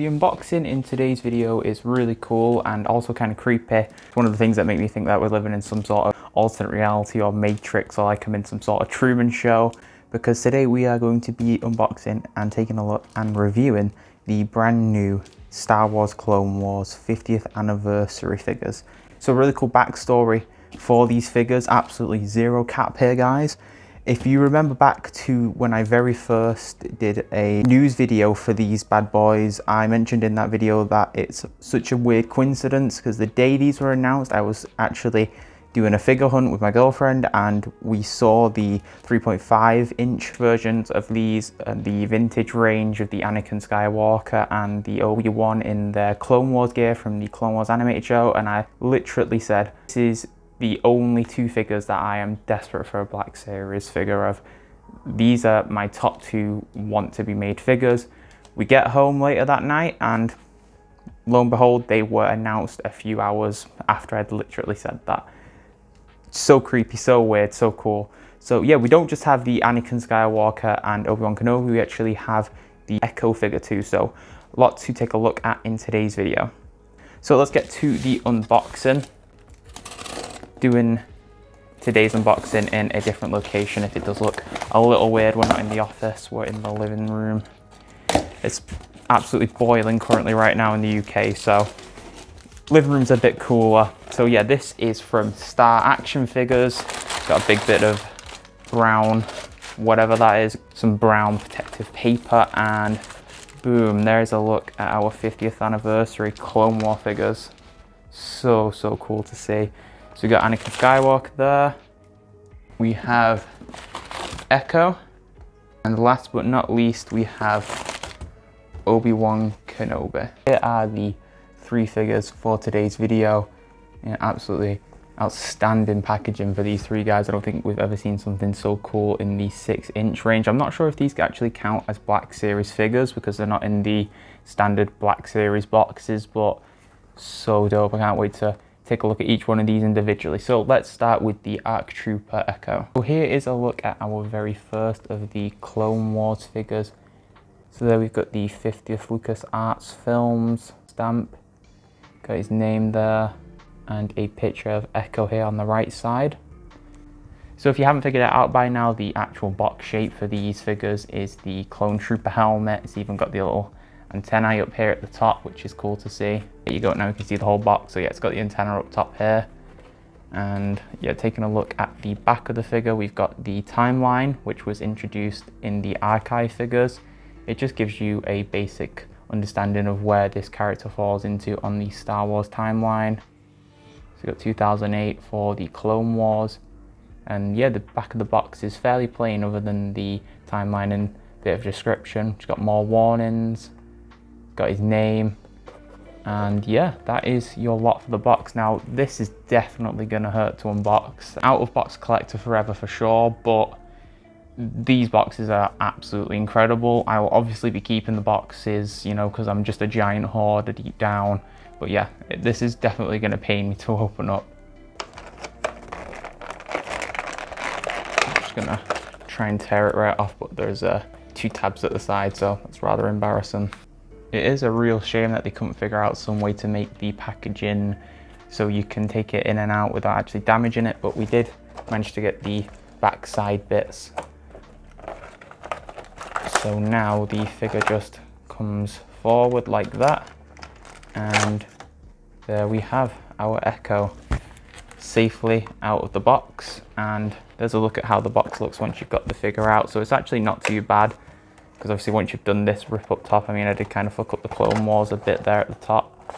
the unboxing in today's video is really cool and also kind of creepy. It's one of the things that make me think that we're living in some sort of alternate reality or Matrix, or like I'm in some sort of Truman Show, because today we are going to be unboxing and taking a look and reviewing the brand new Star Wars Clone Wars 50th anniversary figures. So really cool backstory for these figures, absolutely zero cap here, guys. If you remember back to when I very first did a news video for these bad boys, I mentioned in that video that it's such a weird coincidence because the day these were announced, I was actually doing a figure hunt with my girlfriend and we saw the 3.5-inch versions of these, the vintage range of the Anakin Skywalker and the Obi Wan in their Clone Wars gear from the Clone Wars animated show, and I literally said, this is the only two figures that I am desperate for a Black Series figure of. These are my top two want to be made figures. We get home later that night and lo and behold, they were announced a few hours after I'd literally said that. So creepy, so weird, so cool. So yeah, we don't just have the Anakin Skywalker and Obi Wan Kenobi, we actually have the Echo figure too. So a lot to take a look at in today's video. So let's get to the unboxing. Doing today's unboxing in a different location. If it does look a little weird, we're not in the office, we're in the living room. It's absolutely boiling currently right now in the UK, so living room's a bit cooler. So yeah, this is from Star Action Figures. Got a big bit of brown, whatever that is, some brown protective paper, and boom, there's a look at our 50th anniversary Clone War figures. So cool to see. So we got Anakin Skywalker there, we have Echo, and last but not least we have Obi Wan Kenobi. Here are the three figures for today's video. Absolutely outstanding packaging for these three guys. I don't think we've ever seen something so cool in the 6-inch range. I'm not sure if these actually count as Black Series figures because they're not in the standard Black Series boxes, but so dope. I can't wait to take a look at each one of these individually. So let's start with the ARC Trooper Echo. So here is a look at our very first of the Clone Wars figures. So there we've got the 50th LucasArts Films stamp, got his name there, and a picture of Echo here on the right side. So if you haven't figured it out by now, the actual box shape for these figures is the Clone Trooper helmet. It's even got the little antennae up here at the top, which is cool to see. There you go, now you can see the whole box. So yeah, it's got the antenna up top here. And yeah, taking a look at the back of the figure, we've got the timeline, which was introduced in the archive figures. It just gives you a basic understanding of where this character falls into on the Star Wars timeline. So we've got 2008 for the Clone Wars. And yeah, the back of the box is fairly plain other than the timeline and a bit of description. It's got more warnings, got his name, and yeah, that is your lot for the box. Now this is definitely gonna hurt to unbox. Out of box collector forever for sure, but these boxes are absolutely incredible. I will obviously be keeping the boxes, you know, because I'm just a giant hoarder deep down. But yeah, this is definitely gonna pain me to open up. I'm just gonna try and tear it right off, but there's two tabs at the side, so that's rather embarrassing. It is a real shame that they couldn't figure out some way to make the packaging so you can take it in and out without actually damaging it, but we did manage to get the back side bits. So now the figure just comes forward like that, and there we have our Echo safely out of the box. And there's a look at how the box looks once you've got the figure out. So it's actually not too bad, because obviously once you've done this rip up top, I mean, I did kind of fuck up the Clone Wars a bit there at the top,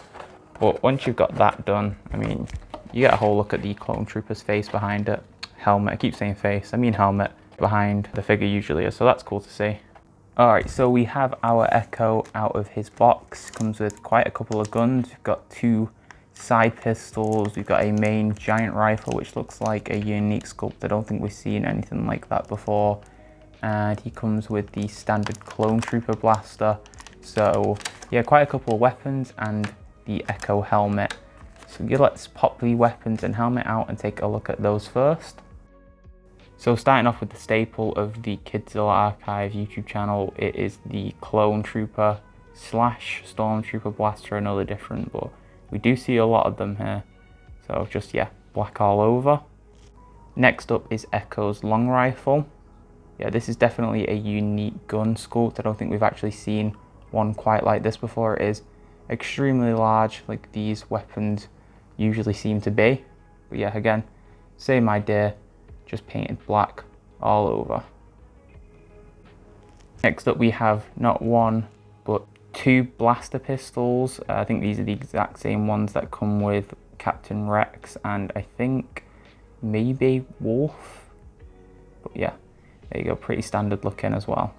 but once you've got that done, I mean, you get a whole look at the Clone Trooper's face behind it. Helmet, I keep saying face, I mean helmet, behind the figure usually is, so that's cool to see. Alright, so we have our Echo out of his box. Comes with quite a couple of guns. We've got two side pistols, we've got a main giant rifle, which looks like a unique sculpt. I don't think we've seen anything like that before. And he comes with the standard Clone Trooper blaster. So yeah, quite a couple of weapons and the Echo helmet. So yeah, let's pop the weapons and helmet out and take a look at those first. So starting off with the staple of the Kidzilla Archive YouTube channel, it is the Clone Trooper slash Stormtrooper blaster, another different, but we do see a lot of them here. So just, yeah, black all over. Next up is Echo's long rifle. Yeah, this is definitely a unique gun sculpt. I don't think we've actually seen one quite like this before. It is extremely large, like these weapons usually seem to be. But yeah, again, same idea, just painted black all over. Next up we have not one, but two blaster pistols. I think these are the exact same ones that come with Captain Rex and I think maybe Wolf. But yeah, there you go, pretty standard looking as well.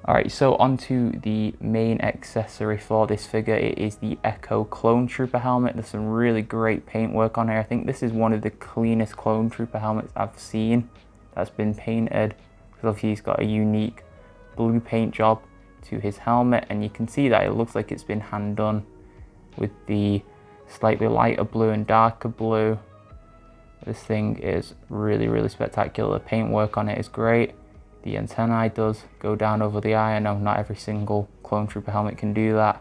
Alright, so onto the main accessory for this figure. It is the Echo Clone Trooper helmet. There's some really great paintwork on here. I think this is one of the cleanest Clone Trooper helmets I've seen that's been painted, because obviously he's got a unique blue paint job to his helmet, and you can see that it looks like it's been hand done with the slightly lighter blue and darker blue. This thing is really, really spectacular. The paintwork on it is great. The antennae does go down over the eye. I know not every single Clone Trooper helmet can do that,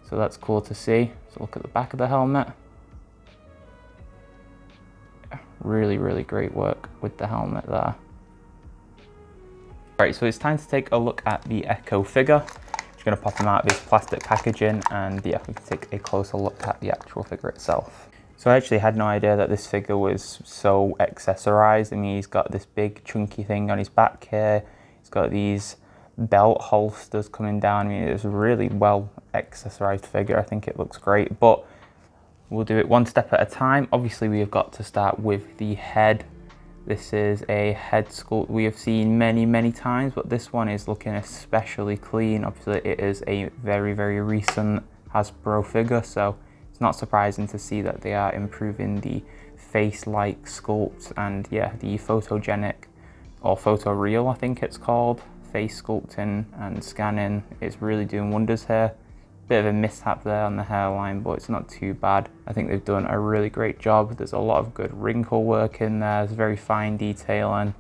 so that's cool to see. So look at the back of the helmet. Yeah, really, really great work with the helmet there. Right, so it's time to take a look at the Echo figure. Just going to pop him out of his plastic packaging, and yeah, we can take a closer look at the actual figure itself. So I actually had no idea that this figure was so accessorized. I mean, he's got this big chunky thing on his back here. He's got these belt holsters coming down. I mean, it's a really well accessorized figure. I think it looks great, but we'll do it one step at a time. Obviously, we have got to start with the head. This is a head sculpt we have seen many, many times, but this one is looking especially clean. Obviously, it is a very, very recent Hasbro figure, so it's not surprising to see that they are improving the face-like sculpt and yeah, the photogenic or photoreal, I think it's called, face sculpting and scanning is really doing wonders here. Bit of a mishap there on the hairline, but it's not too bad. I think they've done a really great job. There's a lot of good wrinkle work in there. There's very fine detailing.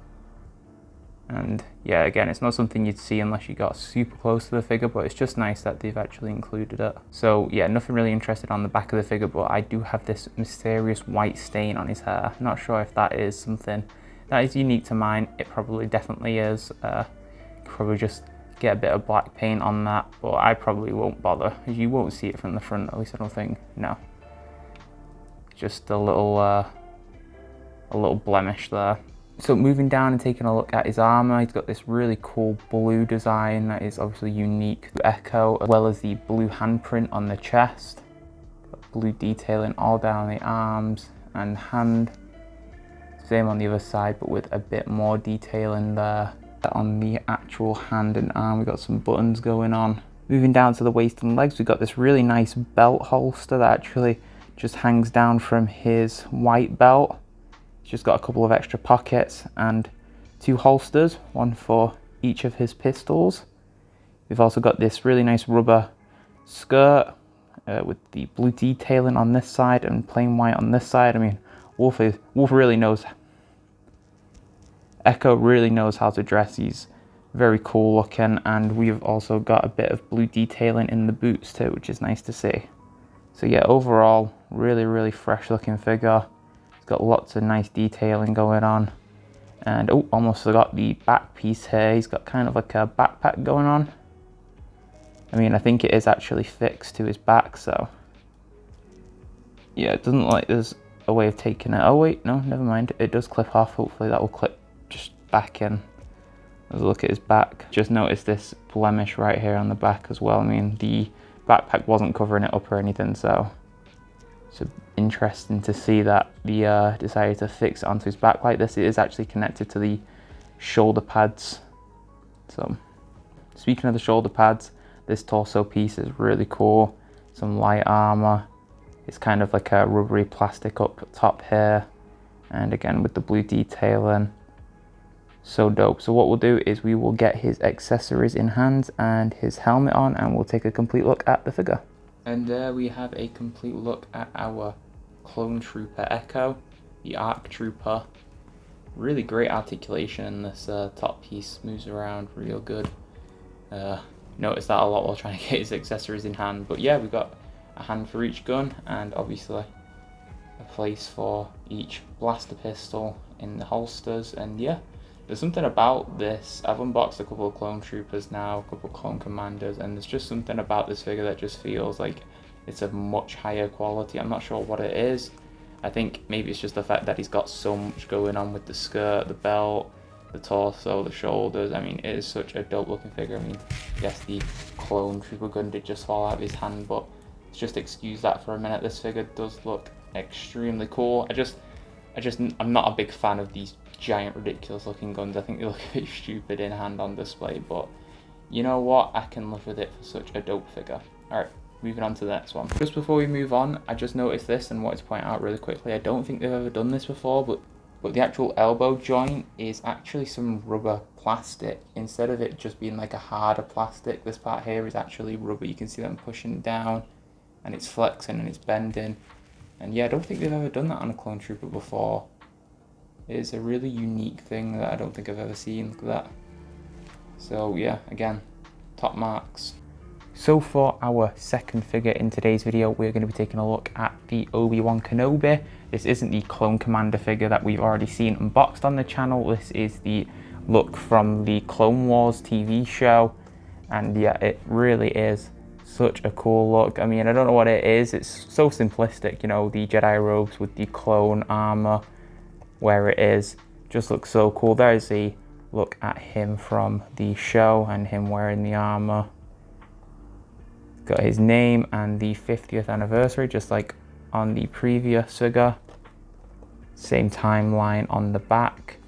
And yeah, again, it's not something you'd see unless you got super close to the figure, but it's just nice that they've actually included it. So yeah, nothing really interested on the back of the figure, but I do have this mysterious white stain on his hair. Not sure if that is something that is unique to mine. It probably definitely is. Probably just get a bit of black paint on that, but I probably won't bother, as you won't see it from the front, at least I don't think. No, just a little blemish there. So moving down and taking a look at his armor, he's got this really cool blue design that is obviously unique to Echo, as well as the blue handprint on the chest. Got blue detailing all down the arms and hand. Same on the other side, but with a bit more detailing there. On the actual hand and arm, we've got some buttons going on. Moving down to the waist and legs, we've got this really nice belt holster that actually just hangs down from his white belt. It's just got a couple of extra pockets and two holsters, one for each of his pistols. We've also got this really nice rubber skirt with the blue detailing on this side and plain white on this side. I mean, Wolf really knows. Echo really knows how to dress. He's very cool looking, and we've also got a bit of blue detailing in the boots too, which is nice to see. So yeah, overall, really, really fresh looking figure. It's got lots of nice detailing going on. And oh, almost forgot the back piece here. He's got kind of like a backpack going on. I mean, I think it is actually fixed to his back, so yeah, it doesn't look like there's a way of taking it. Oh wait, no, never mind. It does clip off. Hopefully that will clip just back in. Let's look at his back. Just notice this blemish right here on the back as well. I mean, the backpack wasn't covering it up or anything, so it's interesting to see that the decided to fix it onto his back like this. It is actually connected to the shoulder pads. So speaking of the shoulder pads, this torso piece is really cool. Some light armor. It's kind of like a rubbery plastic up top here, and again with the blue detailing. So dope. So what we'll do is we will get his accessories in hand and his helmet on, and we'll take a complete look at the figure. And there we have a complete look at our Clone Trooper Echo, the ARC Trooper. Really great articulation in this top piece, moves around real good. noticed that a lot while trying to get his accessories in hand. But yeah, we've got a hand for each gun, and obviously a place for each blaster pistol in the holsters. And yeah, there's something about this. I've unboxed a couple of clone troopers now, a couple of clone commanders, and there's just something about this figure that just feels like it's a much higher quality. I'm not sure what it is. I think maybe it's just the fact that he's got so much going on with the skirt, the belt, the torso, the shoulders. I mean, it is such a dope looking figure. I mean, yes, the clone trooper gun did just fall out of his hand, but let's just excuse that for a minute. This figure does look extremely cool. I'm not a big fan of these giant ridiculous looking guns. I think they look a bit stupid in hand on display, but you know what, I can live with it for such a dope figure. All right, moving on to the next one. Just before we move on, I just noticed this and wanted to point out really quickly. I don't think they've ever done this before, but the actual elbow joint is actually some rubber plastic. Instead of it just being like a harder plastic, this part here is actually rubber. You can see them pushing down, and it's flexing and it's bending. And yeah, I don't think they've ever done that on a clone trooper before. It is a really unique thing that I don't think I've ever seen. Look at that. So yeah, again, top marks. So for our second figure in today's video, we're going to be taking a look at the Obi Wan Kenobi. This isn't the clone commander figure that we've already seen unboxed on the channel. This is the look from the Clone Wars TV show. And yeah, it really is such a cool look. I mean, I don't know what it is. It's so simplistic, you know, the Jedi robes with the clone armor where it is. Just looks so cool. There's a look at him from the show and him wearing the armor. Got his name and the 50th anniversary, just like on the previous figure. Same timeline on the back.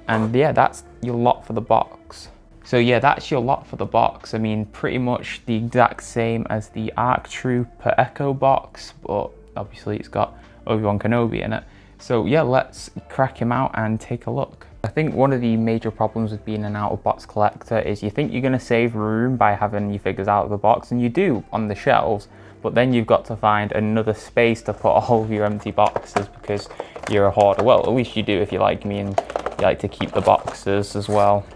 And yeah, that's your lot for the box. So yeah, that's your lot for the box. I mean, pretty much the exact same as the ARC Trooper Echo box, but obviously it's got Obi Wan Kenobi in it. So yeah, let's crack him out and take a look. I think one of the major problems with being an out-of-box collector is you think you're going to save room by having your figures out of the box, and you do on the shelves, but then you've got to find another space to put all of your empty boxes because you're a hoarder. Well, at least you do if you're like me and you like to keep the boxes as well.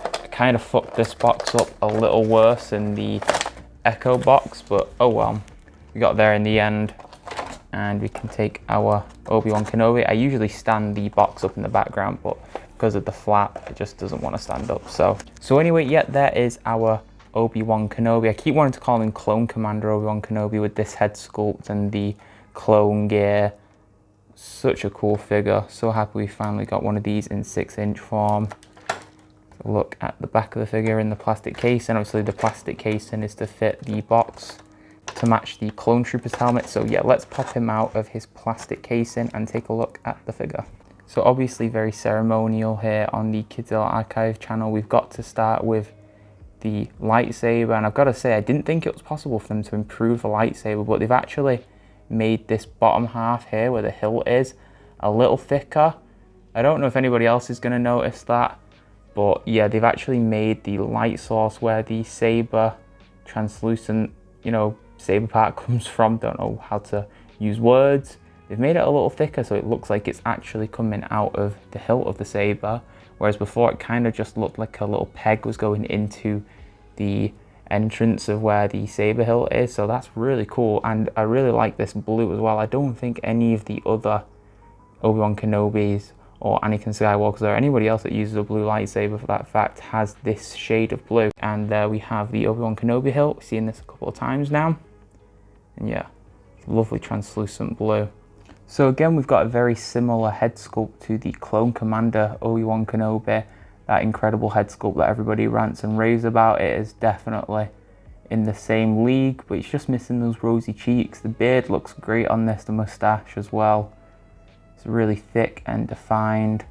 I kind of fucked this box up a little worse than the Echo box, but oh well. We got there in the end. And we can take our Obi Wan Kenobi. I usually stand the box up in the background, but because of the flap, it just doesn't want to stand up. So anyway, yeah, there is our Obi Wan Kenobi. I keep wanting to call him Clone Commander Obi Wan Kenobi with this head sculpt and the clone gear. Such a cool figure. So happy we finally got one of these in 6-inch form. Look at the back of the figure in the plastic case, and obviously the plastic casing is to fit the box to match the Clone Trooper's helmet. So yeah, let's pop him out of his plastic casing and take a look at the figure. So obviously very ceremonial here on the Kidzilla Archive channel. We've got to start with the lightsaber, and I've got to say I didn't think it was possible for them to improve the lightsaber, but they've actually made this bottom half here where the hilt is a little thicker. I don't know if anybody else is going to notice that, but yeah, they've actually made the light source where the saber translucent, you know, saber part comes from. Don't know how to use words. They've made it a little thicker so it looks like it's actually coming out of the hilt of the saber, whereas before it kind of just looked like a little peg was going into the entrance of where the saber hilt is. So that's really cool, and I really like this blue as well. I don't think any of the other Obi Wan Kenobis or Anakin Skywalkers or anybody else that uses a blue lightsaber for that fact has this shade of blue. And there we have the Obi Wan Kenobi hilt. We've seen this a couple of times now. And yeah, lovely translucent blue. So again, we've got a very similar head sculpt to the Clone Commander Obi Wan Kenobi. That incredible head sculpt that everybody rants and raves about. It is definitely in the same league, but it's just missing those rosy cheeks. The beard looks great on this, the mustache as well. It's really thick and defined.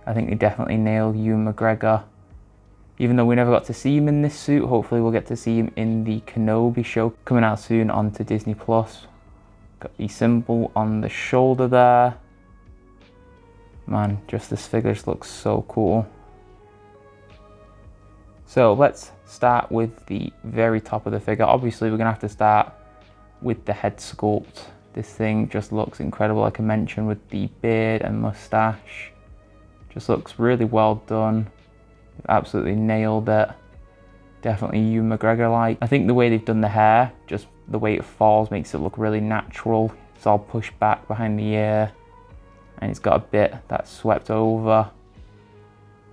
I think they definitely nailed Ewan McGregor. Even though we never got to see him in this suit, hopefully we'll get to see him in the Kenobi show coming out soon onto Disney+. Got the symbol on the shoulder there. Man, just this figure just looks so cool. So let's start with the very top of the figure. Obviously we're gonna have to start with the head sculpt. This thing just looks incredible, like I mentioned, with the beard and mustache. Just looks really well done. Absolutely nailed it. definitely Ewan McGregor-like. I think the way they've done the hair, just the way it falls, makes it look really natural. It's all pushed back behind the ear, and it's got a bit that's swept over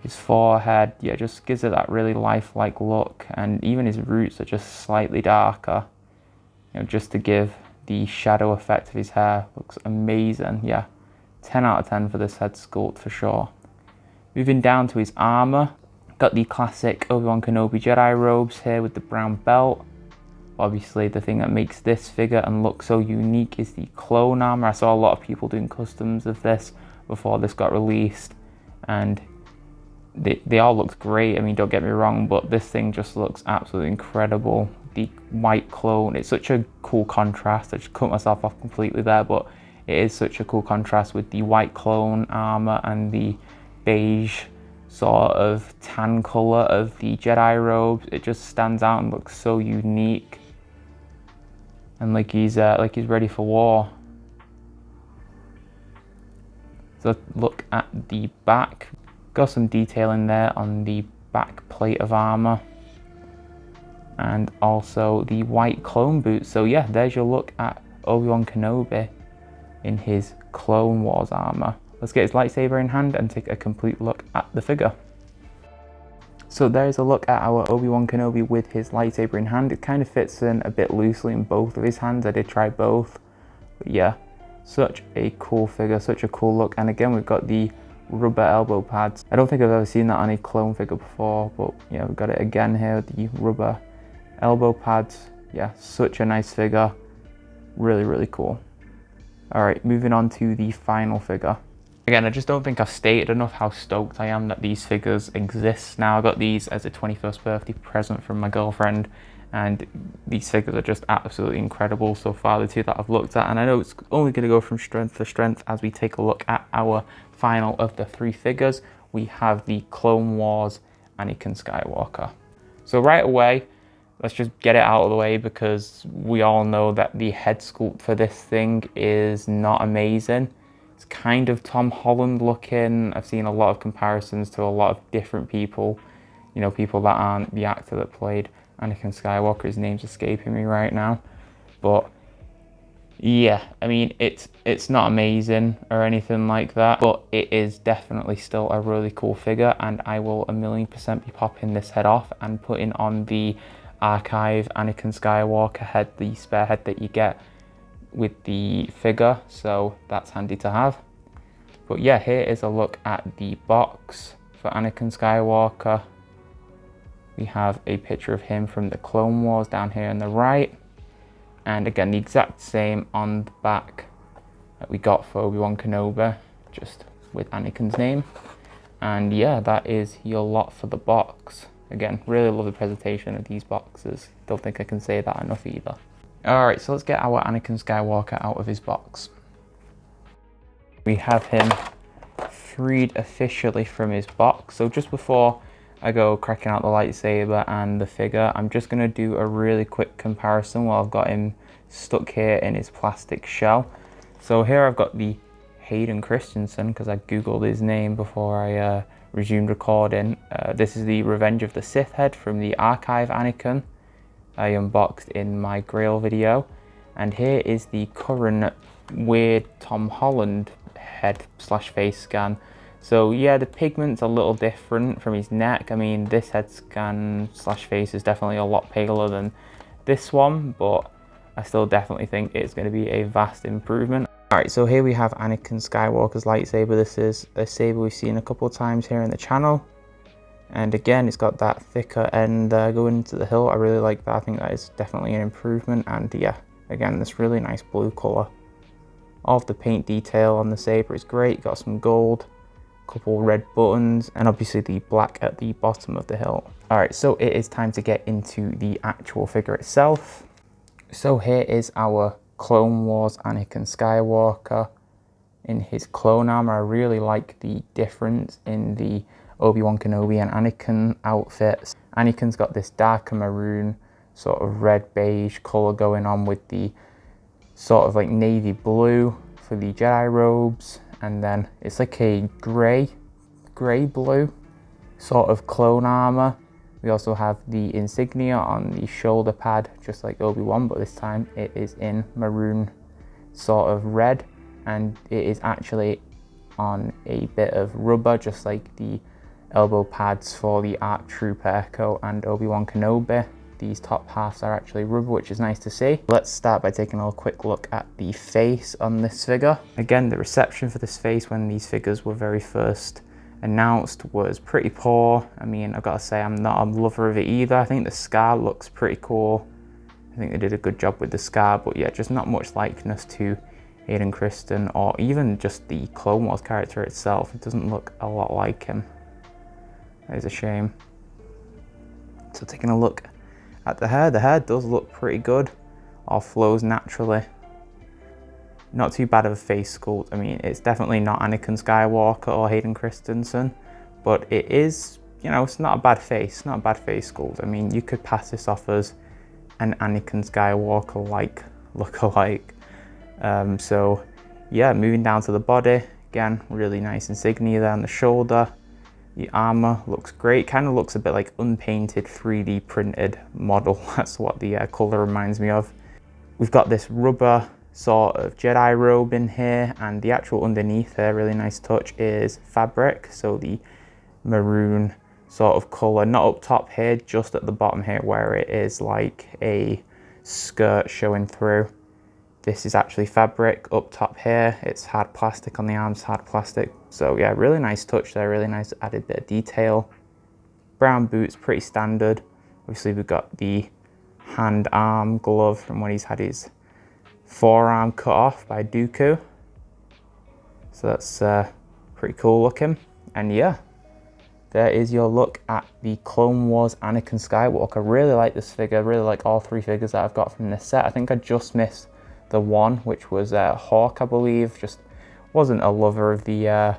his forehead. Yeah, just gives it that really lifelike look, and even his roots are just slightly darker, you know, just to give the shadow effect of his hair. Looks amazing. Yeah, 10 out of 10 for this head sculpt for sure. Moving down to his armor, got the classic Obi Wan Kenobi Jedi robes here with the brown belt. Obviously, the thing that makes this figure and look so unique is the clone armor. I saw a lot of people doing customs of this before this got released, and they all looked great. I mean, don't get me wrong, but this thing just looks absolutely incredible. The white clone, it's such a cool contrast. I just cut myself off completely there, but it is such a cool contrast with the white clone armor and the beige sort of tan color of the Jedi robes. It just stands out and looks so unique, and like he's ready for war. So look at the back. Got some detailing there on the back plate of armor, and also the white clone boots. So yeah, there's your look at Obi Wan Kenobi in his Clone Wars armor. Let's get his lightsaber in hand and take a complete look at the figure. So there's a look at our Obi Wan Kenobi with his lightsaber in hand. It kind of fits in a bit loosely in both of his hands. I did try both, but yeah, such a cool figure, such a cool look. And again, we've got the rubber elbow pads. I don't think I've ever seen that on a clone figure before, but yeah, we've got it again here, the rubber elbow pads. Yeah, such a nice figure. Really, really cool. All right, moving on to the final figure. Again, I just don't think I've stated enough how stoked I am that these figures exist now. I got these as a 21st birthday present from my girlfriend, and these figures are just absolutely incredible so far, the two that I've looked at. And I know it's only going to go from strength to strength as we take a look at our final of the three figures. We have the Clone Wars Anakin Skywalker. So right away, let's just get it out of the way, because we all know that the head sculpt for this thing is not amazing. It's kind of Tom Holland looking. I've seen a lot of comparisons to a lot of different people, you know, people that aren't the actor that played Anakin Skywalker. His name's escaping me right now, but yeah, I mean, it's not amazing or anything like that, but it is definitely still a really cool figure, and I will 1,000,000% be popping this head off and putting on the archive Anakin Skywalker head, the spare head that you get with the figure, so that's handy to have. But yeah, here is a look at the box for Anakin Skywalker. We have a picture of him from the Clone Wars down here on the right, and again the exact same on the back that we got for Obi Wan Kenobi, just with Anakin's name. And yeah, that is your lot for the box. Again, really love the presentation of these boxes. Don't think I can say that enough either. Alright, so let's get our Anakin Skywalker out of his box. We have him freed officially from his box. So just before I go cracking out the lightsaber and the figure, I'm just going to do a really quick comparison while I've got him stuck here in his plastic shell. So here I've got the Hayden Christensen, because I googled his name before I resumed recording. This is the Revenge of the Sith head from the Archive Anakin I unboxed in my Grail video, and here is the current weird Tom Holland head slash face scan. So yeah, the pigment's a little different from his neck. I mean, this head scan slash face is definitely a lot paler than this one, but I still definitely think it's going to be a vast improvement. Alright, so here we have Anakin Skywalker's lightsaber. This is a saber we've seen a couple of times here in the channel. And again, it's got that thicker end going into the hilt. I really like that. I think that is definitely an improvement. And yeah, again, this really nice blue colour. All of the paint detail on the saber is great. Got some gold, a couple red buttons, and obviously the black at the bottom of the hilt. Alright, so it is time to get into the actual figure itself. So here is our Clone Wars Anakin Skywalker in his clone armor. I really like the difference in the Obi Wan Kenobi and Anakin outfits. Anakin's got this darker maroon, sort of red beige color going on with the sort of like navy blue for the Jedi robes, and then it's like a gray blue sort of clone armor We also have the insignia on the shoulder pad, just like Obi-Wan, but this time it is in maroon sort of red, and it is actually on a bit of rubber, just like the elbow pads for the ARC Trooper Echo and Obi Wan Kenobi. These top halves are actually rubber, which is nice to see. Let's start by taking a quick look at the face on this figure. Again, the reception for this face when these figures were very first announced was pretty poor. I mean, I've got to say, I'm not a lover of it either. I think the scar looks pretty cool. I think they did a good job with the scar, but yeah, just not much likeness to Hayden Christensen or even just the Clone Wars character itself. It doesn't look a lot like him. That is a shame. So taking a look at the hair does look pretty good. All flows naturally. Not too bad of a face sculpt. I mean, it's definitely not Anakin Skywalker or Hayden Christensen, but it is, you know, it's not a bad face, not a bad face sculpt. I mean, you could pass this off as an Anakin Skywalker-like look-alike. So yeah, moving down to the body, again, really nice insignia there on the shoulder. The armor looks great, kind of looks a bit like unpainted 3D printed model. That's what the color reminds me of. We've got this rubber sort of Jedi robe in here, and the actual underneath here, really nice touch, is fabric. So the maroon sort of color, not up top here, just at the bottom here where it is like a skirt showing through. This is actually fabric. Up top here, it's hard plastic on the arms, hard plastic. So yeah, really nice touch there, really nice added bit of detail. Brown boots, pretty standard. Obviously we've got the hand arm glove from when he's had his forearm cut off by Dooku. So that's pretty cool looking. And yeah, there is your look at the Clone Wars Anakin Skywalker. Really like this figure, really like all three figures that I've got from this set. I think I just missed the one, which was Hawk, I believe. Just wasn't a lover of the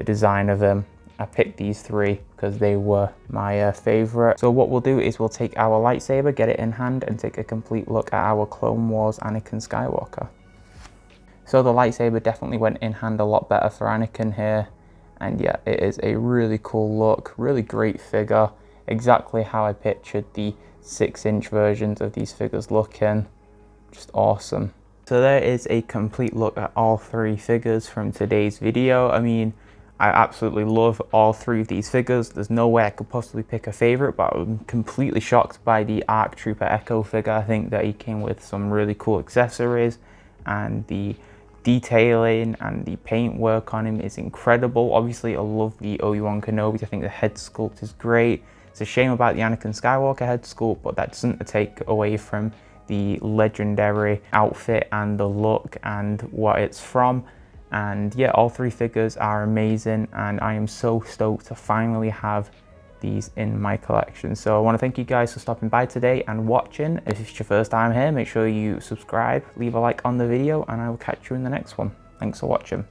design of them. I picked these three because they were my favorite. So what we'll do is we'll take our lightsaber, get it in hand, and take a complete look at our Clone Wars Anakin Skywalker. So the lightsaber definitely went in hand a lot better for Anakin here. And yeah, it is a really cool look, really great figure. Exactly how I pictured the 6-inch versions of these figures looking. Just awesome. So there is a complete look at all three figures from today's video. I mean, I absolutely love all three of these figures. There's no way I could possibly pick a favorite, but I'm completely shocked by the ARC Trooper Echo figure. I think that he came with some really cool accessories, and the detailing and the paint work on him is incredible. Obviously, I love the Obi Wan Kenobi. I think the head sculpt is great. It's a shame about the Anakin Skywalker head sculpt, but that doesn't take away from the legendary outfit and the look and what it's from. And yeah, all three figures are amazing, and I am so stoked to finally have these in my collection. So I want to thank you guys for stopping by today and watching. If it's your first time here, make sure you subscribe, leave a like on the video, and I will catch you in the next one. Thanks for watching.